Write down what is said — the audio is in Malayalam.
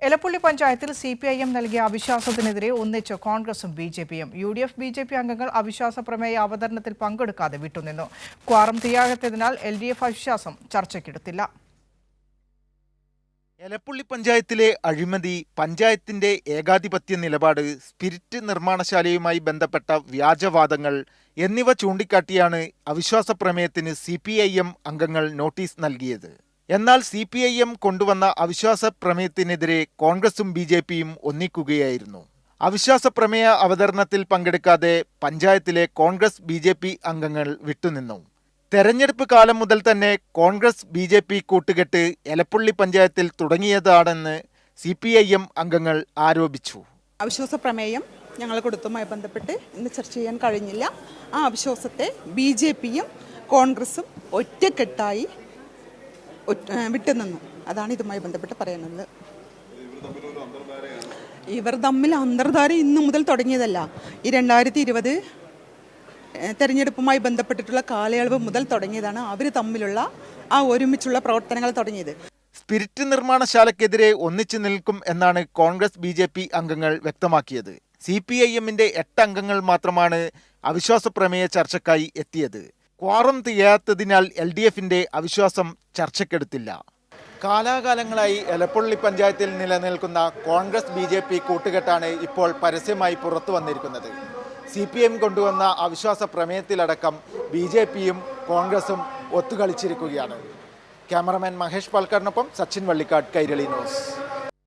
എലപ്പുള്ളി പഞ്ചായത്തിൽ CPIM നൽകിയ അവിശ്വാസത്തിനെതിരെ ഒന്നിച്ച് കോൺഗ്രസും BJPയും. UDF BJP അംഗങ്ങൾ അവിശ്വാസ പ്രമേയ അവതരണത്തിൽ പങ്കെടുക്കാതെ വിട്ടുനിന്നു. ക്വാറം തികയാത്തതിനാൽ LDF അവിശ്വാസം ചർച്ചയ്ക്കെടുത്തില്ല. എലപ്പുള്ളി പഞ്ചായത്തിലെ അഴിമതി, പഞ്ചായത്തിന്റെ ഏകാധിപത്യ നിലപാട്, സ്പിരിറ്റ് നിർമ്മാണശാലയുമായി ബന്ധപ്പെട്ട വ്യാജവാദങ്ങൾ എന്നിവ ചൂണ്ടിക്കാട്ടിയാണ് അവിശ്വാസ പ്രമേയത്തിന് CPIM അംഗങ്ങൾ നോട്ടീസ് നൽകിയത്. എന്നാൽ CPIM കൊണ്ടുവന്ന അവിശ്വാസ പ്രമേയത്തിനെതിരെ കോൺഗ്രസും BJPയും ഒന്നിക്കുകയായിരുന്നു. അവിശ്വാസ പ്രമേയ അവതരണത്തിൽ പങ്കെടുക്കാതെ പഞ്ചായത്തിലെ കോൺഗ്രസ് BJP അംഗങ്ങൾ വിട്ടുനിന്നു. തെരഞ്ഞെടുപ്പ് കാലം മുതൽ തന്നെ കോൺഗ്രസ് BJP കൂട്ടുകെട്ട് എലപ്പുള്ളി പഞ്ചായത്തിൽ തുടങ്ങിയതാണെന്ന് CPIM അംഗങ്ങൾ ആരോപിച്ചു. അവിശ്വാസ പ്രമേയം ഞങ്ങൾ കൊടുത്തതുമായി ബന്ധപ്പെട്ട് ഇന്ന് ചർച്ച ചെയ്യാൻ കഴിഞ്ഞില്ല. ആ അവിശ്വാസത്തെ BJPയും കോൺഗ്രസും ഒറ്റക്കെട്ടായി വിട്ടുനിന്നു. അതാണ് ഇതുമായി ബന്ധപ്പെട്ട് പറയുന്നത്. ഇവർ തമ്മിൽ അന്തർധാര ഇന്നു മുതൽ തുടങ്ങിയതല്ല. ഈ 2020 തെരഞ്ഞെടുപ്പുമായി ബന്ധപ്പെട്ടിട്ടുള്ള കാലയളവ് മുതൽ തുടങ്ങിയതാണ് അവർ തമ്മിലുള്ള ആ ഒരുമിച്ചുള്ള പ്രവർത്തനങ്ങൾ തുടങ്ങിയത്. സ്പിരിറ്റ് നിർമ്മാണശാലയ്ക്കെതിരെ ഒന്നിച്ചു നിൽക്കും എന്നാണ് കോൺഗ്രസ് BJP അംഗങ്ങൾ വ്യക്തമാക്കിയത്. CPIMന്റെ 8 അംഗങ്ങൾ മാത്രമാണ് അവിശ്വാസ പ്രമേയ ചർച്ചയ്ക്കായി എത്തിയത്. ക്വാറം തികയാത്തതിനാൽ LDFന്റെ അവിശ്വാസം ചർച്ചയ്ക്കെടുത്തില്ല. കാലാകാലങ്ങളായി എലപ്പുള്ളി പഞ്ചായത്തിൽ നിലനിൽക്കുന്ന കോൺഗ്രസ് BJP കൂട്ടുകെട്ടാണ് ഇപ്പോൾ പരസ്യമായി പുറത്തു വന്നിരിക്കുന്നത്. CPIM കൊണ്ടുവന്ന അവിശ്വാസ പ്രമേയത്തിലടക്കം BJPയും കോൺഗ്രസും ഒത്തുകളിച്ചിരിക്കുകയാണ്. ക്യാമറമാൻ മഹേഷ് പാൽക്കാടിനൊപ്പം സച്ചിൻ വള്ളിക്കാട്, കൈരളി ന്യൂസ്.